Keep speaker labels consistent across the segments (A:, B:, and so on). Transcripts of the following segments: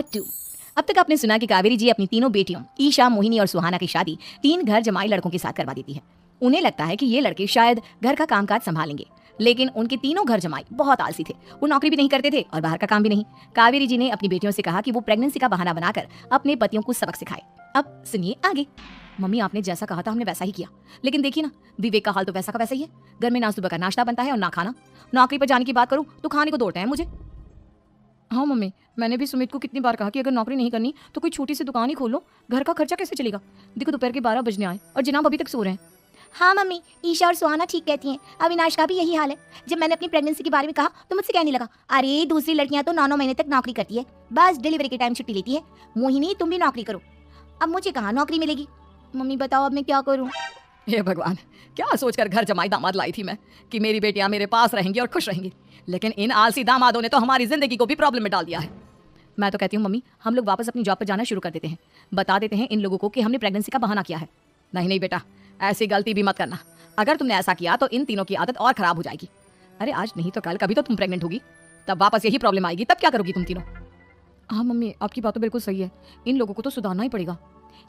A: Part 2। अब तक आपने सुना कि कावेरी जी अपनी तीनों बेटियों ईशा, मोहिनी और सुहाना की शादी 3 घर जमाई लड़कों के साथ करवा देती है। उन्हें लगता है कि ये लड़के शायद घर का कामकाज संभालेंगे, लेकिन उनके तीनों घर जमाई बहुत आलसी थे। वो नौकरी भी नहीं करते थे और बाहर का काम भी नहीं। कावेरी जी ने अपनी बेटियों से कहा कि वो प्रेगनेंसी का बहाना बनाकर अपने पतियों को सबक सिखाए। अब सुनिए आगे। मम्मी, आपने जैसा कहा था हमने वैसा ही किया, लेकिन देखिए ना, विवेक का हाल तो वैसा का वैसा ही है। घर में ना सुबह का नाश्ता बनता है और ना खाना। नौकरी पर जाने की बात करूं तो खाने को दौड़ते हैं मुझे। हाँ मम्मी, मैंने भी सुमित को कितनी बार कहा कि अगर नौकरी नहीं करनी तो कोई छोटी सी दुकान ही खोल लो, घर का खर्चा कैसे चलेगा। देखो दोपहर के 12 बजने आए और जनाब अभी तक सो रहे हैं।
B: हाँ मम्मी, ईशा और सुहाना ठीक कहती हैं। अविनाश का भी यही हाल है। जब मैंने अपनी प्रेगनेंसी के बारे में कहा तो मुझसे कहने लगा, अरे दूसरी लड़कियां तो 9 महीने तक नौकरी करती है, बस डिलीवरी के टाइम छुट्टी लेती है। मोहिनी, तुम भी नौकरी करो। अब मुझे कहाँ नौकरी मिलेगी? मम्मी बताओ अब मैं क्या करूँ?
A: हे भगवान, क्या सोचकर घर जमाई दामाद लाई थी मैं कि मेरी बेटियां मेरे पास रहेंगी और खुश रहेंगी, लेकिन इन आलसी दामादों ने तो हमारी जिंदगी को भी प्रॉब्लम में डाल दिया है। मैं तो कहती हूँ मम्मी, हम लोग वापस अपनी जॉब पर जाना शुरू कर देते हैं। बता देते हैं इन लोगों को कि हमने प्रेगनेंसी का बहाना किया है। नहीं नहीं बेटा, ऐसी गलती भी मत करना। अगर तुमने ऐसा किया तो इन तीनों की आदत और खराब हो जाएगी। अरे आज नहीं तो कल कभी तो तुम प्रेग्नेंट होगी, तब वापस यही प्रॉब्लम आएगी। तब क्या करोगी तुम तीनों? हाँ मम्मी, आपकी बात तो बिल्कुल सही है। इन लोगों को तो सुधारना ही पड़ेगा।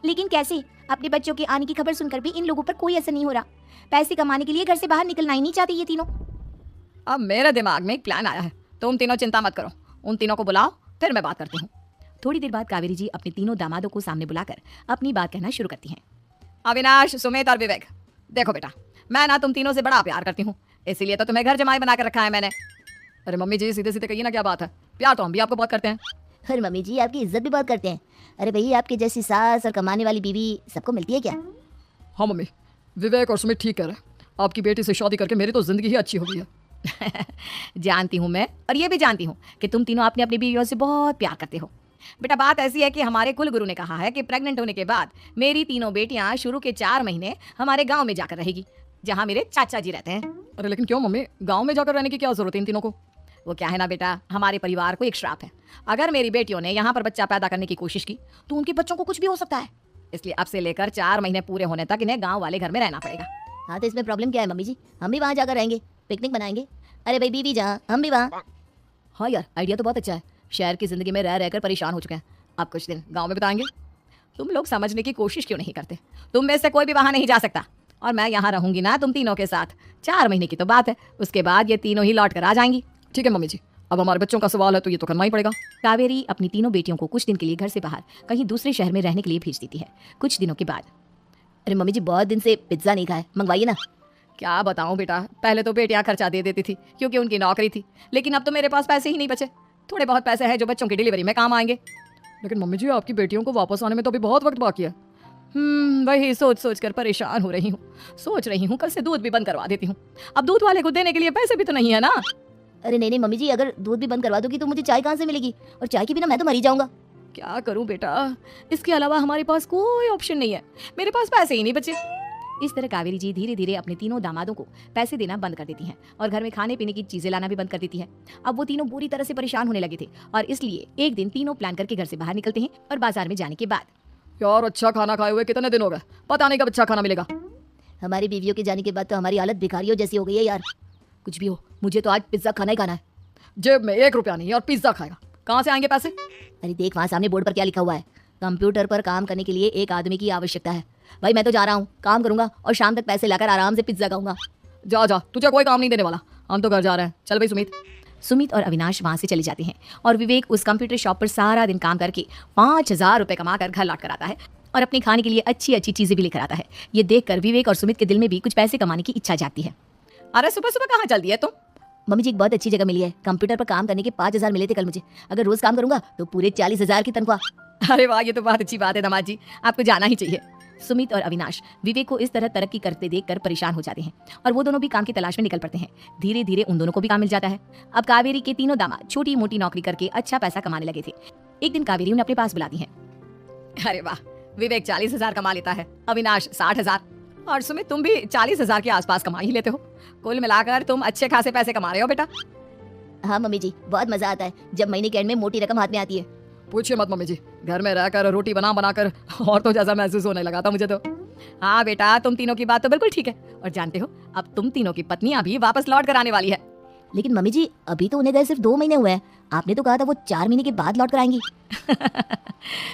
B: लेकिन कैसे? अपने बच्चों के आने की खबर सुनकर भी इन लोगों पर कोई असर नहीं हो रहा। पैसे कमाने के लिए घर से बाहर निकलना ही नहीं चाहते ये तीनों।
A: अब मेरे दिमाग में एक प्लान आया है। तुम तीनों चिंता मत करो, उन तीनों को बुलाओ, फिर मैं बात करती हूँ। थोड़ी देर बाद कावेरी जी अपने तीनों दामादों को सामने बुलाकर अपनी बात कहना शुरू करती हैं। अविनाश, सुमित और विवेक, देखो बेटा, मैं ना तुम तीनों से बड़ा प्यार करती हूँ, इसीलिए तो तुम्हें घर जमाई बना कर रखा है मैंने। अरे मम्मी जी, सीधे सीधे कहिए ना, क्या बात है? प्यार तो हम भी आपको बहुत करते हैं।
B: अरे मम्मी जी, आपकी इज्जत भी बहुत करते हैं। अरे भैया, आपकी जैसी सास और कमाने वाली बीवी सबको मिलती है क्या?
C: हाँ मम्मी, विवेक और सुमित ठीक कह रहे हैं। आपकी बेटी से शादी करके मेरी तो जिंदगी ही अच्छी हो गई है।
A: जानती हूँ मैं, और ये भी जानती हूँ कि तुम तीनों अपनी अपनी बीवियों से बहुत प्यार करते हो। बेटा, बात ऐसी है कि हमारे कुल गुरु ने कहा है कि प्रेग्नेंट होने के बाद मेरी तीनों बेटियां शुरू के 4 महीने हमारे गांव में जाकर रहेगी, जहां मेरे चाचा जी रहते हैं।
C: अरे लेकिन क्यों मम्मी, गांव में जाकर रहने की क्या जरूरत है इन तीनों को?
A: वो क्या है ना बेटा, हमारे परिवार को एक श्राप है। अगर मेरी बेटियों ने यहाँ पर बच्चा पैदा करने की कोशिश की तो उनके बच्चों को कुछ भी हो सकता है। इसलिए अब से लेकर 4 महीने पूरे होने तक इन्हें गाँव वाले घर में रहना पड़ेगा।
B: हाँ तो इसमें प्रॉब्लम क्या है मम्मी जी? हम भी वहाँ जाकर रहेंगे, पिकनिक बनाएंगे। अरे भाई, बीवी जहाँ हम भी वहाँ।
A: हाँ यार, आइडिया तो बहुत अच्छा है। शहर की जिंदगी में रह रहकर परेशान हो चुके हैं, अब कुछ दिन गांव में बिताएंगे। तुम लोग समझने की कोशिश क्यों नहीं करते? तुम में से कोई भी वहां नहीं जा सकता, और मैं यहाँ रहूंगी ना तुम तीनों के साथ। 4 महीने की तो बात है, उसके बाद ये तीनों ही लौट कर आ जाएंगी।
C: ठीक है मम्मी जी, अब हमारे बच्चों का सवाल है तो ये तो करना ही पड़ेगा।
A: कावेरी अपनी तीनों बेटियों को कुछ दिन के लिए घर से बाहर कहीं दूसरे शहर में रहने के लिए भेज देती है। कुछ दिनों के बाद,
B: अरे मम्मी जी, बहुत दिन से पिज्जा नहीं खाए, मंगवाइए ना।
A: क्या बताऊं बेटा, पहले तो बेटियां खर्चा दे देती थी क्योंकि उनकी नौकरी थी, लेकिन अब तो मेरे पास पैसे ही नहीं बचे। थोड़े बहुत पैसे हैं जो बच्चों की डिलीवरी में काम आएंगे।
C: लेकिन मम्मी जी, आपकी बेटियों को वापस आने में तो अभी बहुत वक्त बाकी है।
A: वही सोच सोच कर परेशान हो रही हूँ। सोच रही हूँ कल से दूध भी बंद करवा देती हूँ। अब दूध वाले को देने के लिए पैसे भी तो नहीं है ना।
B: अरे नहीं नहीं मम्मी जी, अगर दूध भी बंद करवा दोगी तो मुझे चाय कहाँ से मिलेगी? और चाय के बिना मैं तो मर ही जाऊंगा।
A: क्या करूं बेटा, इसके अलावा हमारे पास कोई ऑप्शन नहीं है। मेरे पास पैसे ही नहीं बचे। इस तरह कावेरी जी धीरे धीरे अपने तीनों दामादों को पैसे देना बंद कर देती हैं और घर में खाने पीने की चीजें लाना भी बंद कर देती है। अब वो तीनों बुरी तरह से परेशान होने लगे थे और इसलिए एक दिन तीनों प्लान करके घर से बाहर निकलते हैं। और बाजार में जाने के बाद,
C: यार अच्छा खाना खाए हुए कितने दिन हो गए, पता नहीं कब अच्छा खाना मिलेगा।
B: हमारी बीवियों के जाने के बाद तो हमारी हालत भिखारियों जैसी हो गई है यार।
A: कुछ भी हो, मुझे तो आज पिज्जा खाना ही खाना है।
C: जेब में 1 रुपया नहीं है और पिज्जा खाएगा, कहाँ से आएंगे पैसे?
B: अरे देख, वहाँ सामने बोर्ड पर क्या लिखा हुआ है, कंप्यूटर पर काम करने के लिए एक आदमी की आवश्यकता है। भाई मैं तो जा रहा हूँ, काम करूंगा और शाम तक पैसे लाकर आराम से पिज्जा खाऊंगा।
C: जा जा, तुझे कोई काम नहीं देने वाला, हम तो घर जा रहे हैं। चल भाई सुमित।
A: सुमित और अविनाश वहां से चले जाते हैं और विवेक उस कंप्यूटर शॉप पर सारा दिन काम करके 5000 रुपए कमाकर घर लौट कर आता है और अपने खाने के लिए अच्छी अच्छी चीजें भी लेकर आता है। ये देखकर विवेक और सुमित के दिल में भी कुछ पैसे कमाने की इच्छा जाती है। अरे सुबह सुबह कहाँ चल दी है तुम?
B: मम्मी जी, एक बहुत अच्छी जगह मिली है। कंप्यूटर पर काम करने के 5000 मिले थे कल मुझे। अगर रोज काम करूंगा तो पूरे 40,000 की तनख्वाह।
A: अरे वाह, ये तो बहुत अच्छी बात है दामाद जी, आपको जाना ही चाहिए। सुमित और अविनाश विवेक को इस तरह तरक्की करते देखकर परेशान हो जाते हैं और वो दोनों भी काम की तलाश में निकल पड़ते हैं। धीरे धीरे उन दोनों को भी काम मिल जाता है। अब कावेरी के तीनों दामाद छोटी मोटी नौकरी करके अच्छा पैसा कमाने लगे थे। एक दिन कावेरी उन्हें अपने पास बुलाती है। अरे वाह, विवेक 40,000 कमा लेता है, अविनाश 60,000 और सुमित तुम भी 40,000 के आसपास कमा ही लेते हो। कुल मिलाकर तुम अच्छे खासे पैसे कमा रहे हो बेटा।
B: हाँ मम्मी जी, बहुत मजा आता है जब महीने के एंड में मोटी रकम हाथ में आती है।
C: पूछिए मत मम्मी जी, घर में रहकर रोटी बना बनाकर और तो जैसा महसूस होने लगा था मुझे तो।
A: हाँ बेटा, तुम तीनों की बात तो बिल्कुल ठीक है। और जानते हो, अब तुम तीनों की पत्नियां भी वापस लौट कर आने वाली है।
B: लेकिन मम्मी जी अभी तो उन्हें गए सिर्फ 2 महीने हुए हैं, आपने तो कहा था वो 4 महीने के बाद लौट कर आएंगी।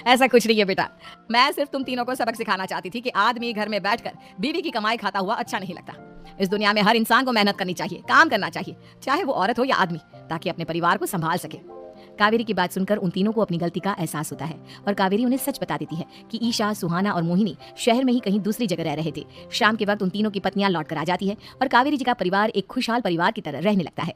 A: ऐसा कुछ नहीं है बेटा, मैं सिर्फ तुम तीनों को सबक सिखाना चाहती थी कि आदमी घर में बैठकर बीवी की कमाई खाता हुआ अच्छा नहीं लगता। इस दुनिया में हर इंसान को मेहनत करनी चाहिए, काम करना चाहिए, चाहे वो औरत हो या आदमी, ताकि अपने परिवार को संभाल सके। कावेरी की बात सुनकर उन तीनों को अपनी गलती का एहसास होता है और कावेरी उन्हें सच बता देती है कि ईशा, सुहाना और मोहिनी शहर में ही कहीं दूसरी जगह रह रहे थे। शाम के वक्त उन तीनों की पत्नियां लौट कर आ जाती है और कावेरी जी का परिवार एक खुशहाल परिवार की तरह रहने लगता है।